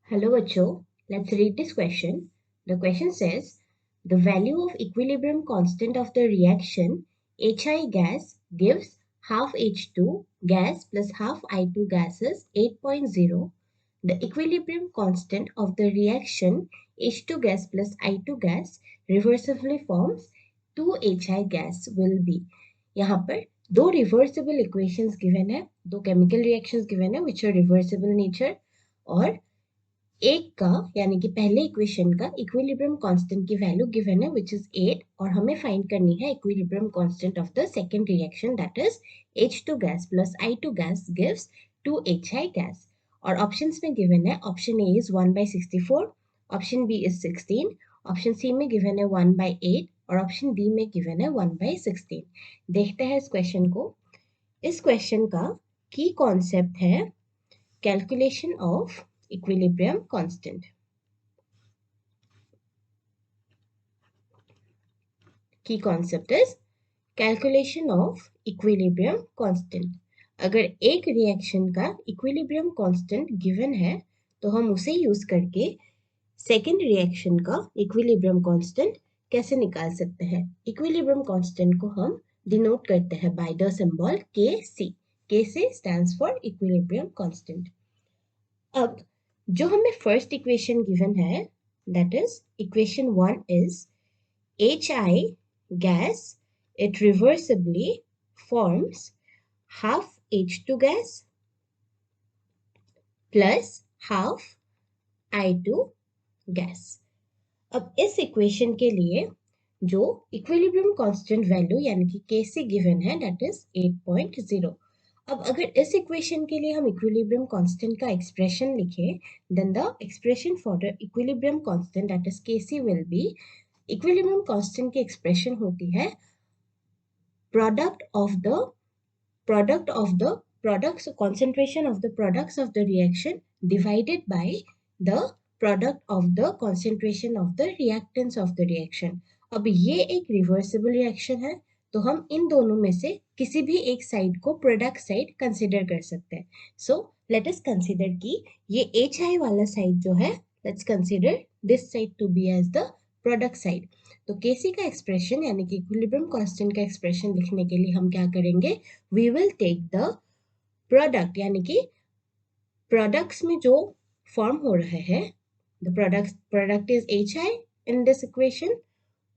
Hello bachcho, let's read this question. The question says, the value of equilibrium constant of the reaction HI gas gives half H2 gas plus half I2 gas is 8.0. The equilibrium constant of the reaction H2 gas plus I2 gas reversibly forms 2HI gas will be. यहाँ पर दो reversible equations given है, दो chemical reactions given है which are reversible nature और एक का यानी कि पहले इक्वेशन का इक्विलिब्रियम कांस्टेंट की वैल्यू गिवन है व्हिच इज 8 और हमें फाइंड करनी है equilibrium constant of the second reaction that is H2 gas plus I2 gas gives 2HI gas और ऑप्शंस में गिवन है option a is 1/64, option b is 16, option c में given है 1/8 और ऑप्शन डी में गिवन है 1/16। देखते हैं इस क्वेश्चन को। इस क्वेश्चन का की कॉन्सेप्ट है calculation of equilibrium constant. Key concept is calculation of equilibrium constant. अगर एक रिएक्शन का इक्विलिब्रियम कांस्टेंट गिवन है तो हम उसे यूज करके सेकेंड रिएक्शन का इक्विलिब्रियम कांस्टेंट कैसे निकाल सकते हैं। इक्विलिब्रियम कांस्टेंट को हम डिनोट करते हैं by the symbol Kc. Kc stands for equilibrium constant. अब जो हमें फर्स्ट इक्वेशन गिवन है that is equation 1 is HI gas it reversibly forms half H2 gas plus half I2 gas. अब इस इक्वेशन के लिए जो इक्विलिब्रियम कांस्टेंट वैल्यू यानी कि Kc गिवन है दैट इज 8.0. अब अगर इस इक्वेशन के लिए हम इक्विलिब्रियम कांस्टेंट का एक्सप्रेशन लिखें then the expression for the equilibrium constant that is Kc will be equilibrium constant की एक्सप्रेशन होती है product of the products concentration of the products of the reaction divided by the product of the concentration of the reactants of the reaction. अब ये एक reversible reaction है तो हम इन दोनों में से किसी भी एक साइड को प्रोडक्ट साइड कंसिडर कर सकते हैं. सो लेट अस कंसिडर कि ये HI वाला साइड जो है let's consider this side to be as the product side. तो Kc का एक्सप्रेशन यानी कि इक्विलिब्रियम कांस्टेंट का एक्सप्रेशन लिखने के लिए हम क्या करेंगे, we will take the product यानी कि प्रोडक्ट्स में जो फॉर्म हो रहे हैं the product is HI in this equation,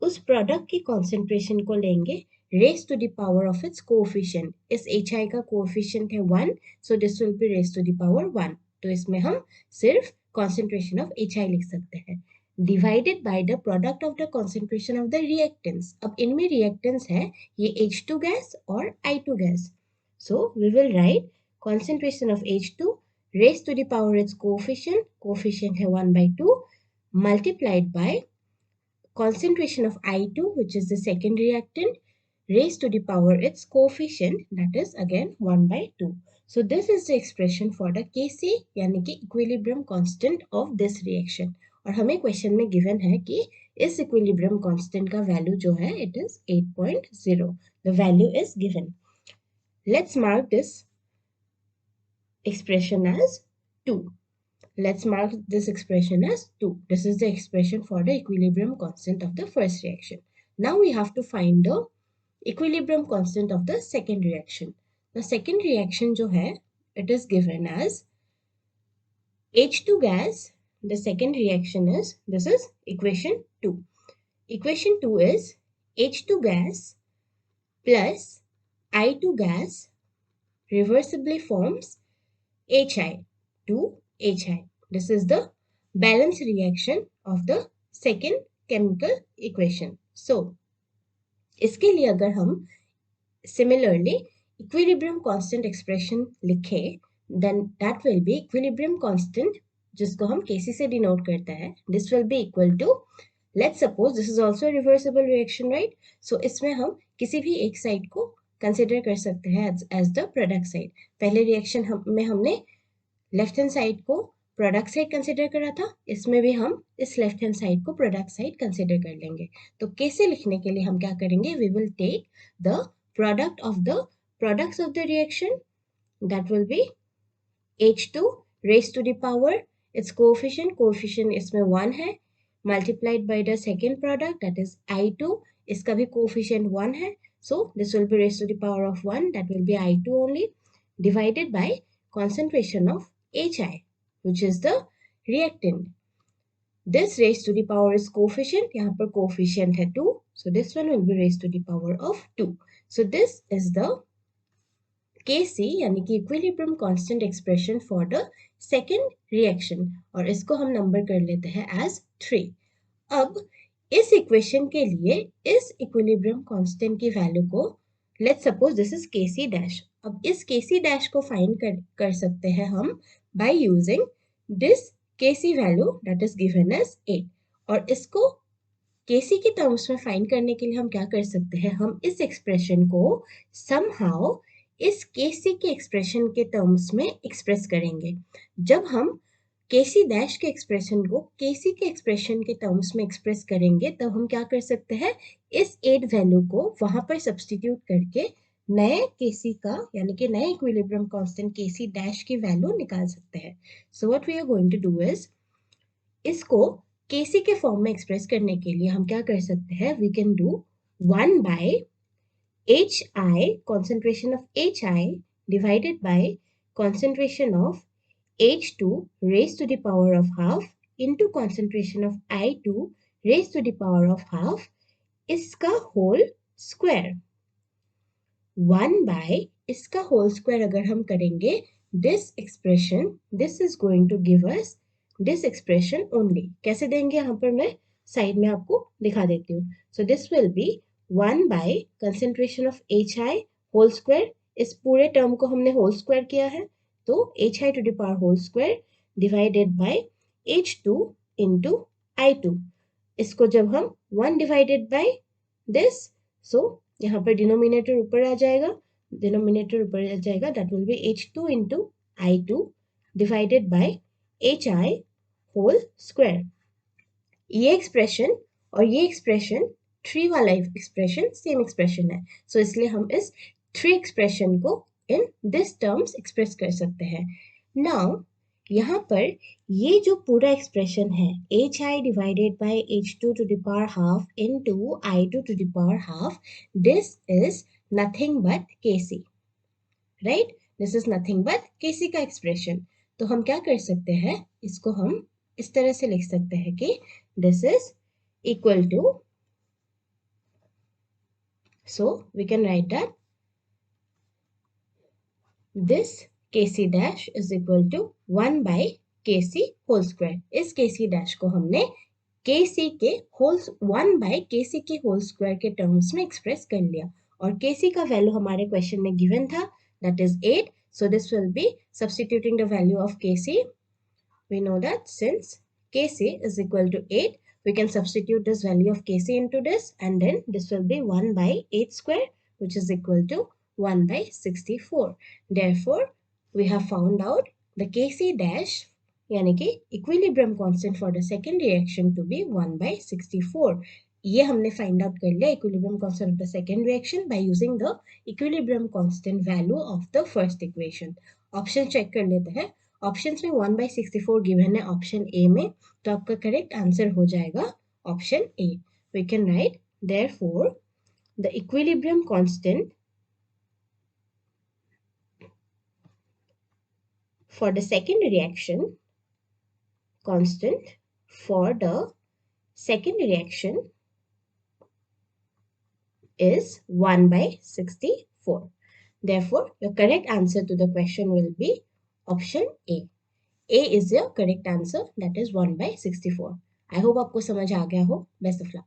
उस प्रोडक्ट की कॉन्सेंट्रेशन को लेंगे raise to the power of its coefficient. इस HI का कोएफिशिएंट है 1 so this will be raise to the power 1. तो इसमें हम सिर्फ कॉन्सेंट्रेशन ऑफ HI लिख सकते हैं divided by the product of the concentration of the reactants. अब इनमें रिएक्टेंट्स है ये H2 गैस और I2 gas. So we will write concentration of H2 raised to the power its coefficient है 1/2 multiplied by concentration of I2 which is the second reactant raised to the power its coefficient that is again 1/2. So this is the expression for the Kc यानी कि equilibrium constant of this reaction. और हमें question में given है कि इस equilibrium constant का value जो है it is 8.0. The value is given. Let's mark this expression as 2. Let's mark this expression as 2. This is the expression for the equilibrium constant of the first reaction. Now we have to find the equilibrium constant of the second reaction. The second reaction जो है it is given as H2 gas. The second reaction is, this is equation 2. Equation 2 is H2 gas plus I2 gas reversibly forms HI to HI. This is the balance reaction of the second chemical equation. So, इसके लिए अगर हम similarly equilibrium constant expression लिखें then that will be equilibrium constant जिसको हम Kc से denote करते हैं. This will be equal to, let's suppose this is also a reversible reaction, right? So इसमें हम किसी भी एक साइड को कंसिडर कर सकते हैं एज द प्रोडक्ट साइड. पहले रिएक्शन में हमने लेफ्ट हैंड साइड को प्रोडक्ट साइड कंसिडर करा था, इसमें भी हम इस लेफ्ट हैंड साइड को प्रोडक्ट साइड कंसिडर कर लेंगे. तो कैसे लिखने के लिए हम क्या करेंगे, we will take the product of the products of the reaction that will be H2 raised to the power its coefficient इसमें 1 है, multiplied by the second product that is I2, इसका भी coefficient 1 है, so this will be raised to the power of 1, that will be I2 only, divided by concentration of HI, which is the reactant. This raised to the power is coefficient, यहाँ पर coefficient है 2, so this one will be raised to the power of 2. So this is the Kc यानी कि equilibrium constant expression for the second reaction, और इसको हम number कर लेते हैं एज 3. अब इस इक्वेशन के लिए इस इक्विलिब्रियम कांस्टेंट की वैल्यू को, let's suppose this is Kc dash, अब इस Kc डैश को फाइंड कर सकते हैं हम by using this Kc value that is given as 8, और इसको Kc के टर्म्स में फाइंड करने के लिए हम क्या कर सकते हैं, हम इस एक्सप्रेशन को समहाउ इस Kc के एक्सप्रेशन के टर्म्स में एक्सप्रेस करेंगे. जब हम Kc डैश के एक्सप्रेशन को Kc के एक्सप्रेशन के टर्म्स में एक्सप्रेस करेंगे तब हम क्या कर सकते हैं, इस 8 वैल्यू को वहां पर सब्स्टिट्यूट करके नए Kc का यानी कि नए इक्विलिब्रियम कांस्टेंट Kc डैश की वैल्यू निकाल सकते हैं. So what we are going to do is, इसको Kc के फॉर्म में एक्सप्रेस करने के लिए हम क्या कर सकते हैं, we can do 1 by HI, concentration of HI divided by concentration of H2 raised to the power of half into concentration of I2 raised to the power of half, इसका whole square. 1 by इसका whole square अगर हम करेंगे, this expression, this is going to give us this expression only. कैसे देंगे, यहाँ पर मैं साइड में आपको दिखा देती हूँ. So this will be 1 by concentration of HI whole square, इस पूरे टर्म को हमने whole square किया है, तो HI to the power whole square divided by H2 into I2. इसको जब हम 1 divided by this, so यहाँ पर डिनोमिनेटर ऊपर आ जाएगा, that will be H2 into I2 divided by HI whole square. ये एक्सप्रेशन और ये एक्सप्रेशन 3 वाला एक्सप्रेशन सेम एक्सप्रेशन है, सो इसलिए हम इस 3 एक्सप्रेशन को इन दिस टर्म्स एक्सप्रेस कर सकते हैं. नाउ यहाँ पर ये जो पूरा एक्सप्रेशन है HI divided by H2 to the power half into I2 to the power half, this is nothing but Kc, right? This is nothing but Kc का एक्सप्रेशन. तो हम क्या कर सकते हैं, इसको हम इस तरह से लिख सकते हैं कि this is equal to, so we can write that this Kc dash is equal to 1 by Kc whole square. इस Kc dash को हमने Kc के whole 1 by Kc के whole square के टर्म्स में एक्सप्रेस कर लिया, और Kc का वैल्यू हमारे क्वेश्चन में गिवन था, that is 8. So this will be substituting the value of Kc. We know that since Kc is equal to 8, we can substitute this value of Kc into this, and then this will be 1 by 8 square, which is equal to 1 by 64. Therefore, we have found out the Kc dash, यानी कि equilibrium constant for the second reaction to be 1 by 64. ये हमने find out कर लिया equilibrium constant of the second reaction by using the equilibrium constant value of the first equation. Option check कर लेते हैं. Option में 1 by 64 गिवन है option A में, तो आपका करेक्ट आंसर हो जाएगा option A. We can write therefore the equilibrium constant for the second reaction, constant for the second reaction is 1 by 64. Therefore, your correct answer to the question will be option A. A is your correct answer, that is 1 by 64. I hope आपको समझ आ गया हो. Best of luck.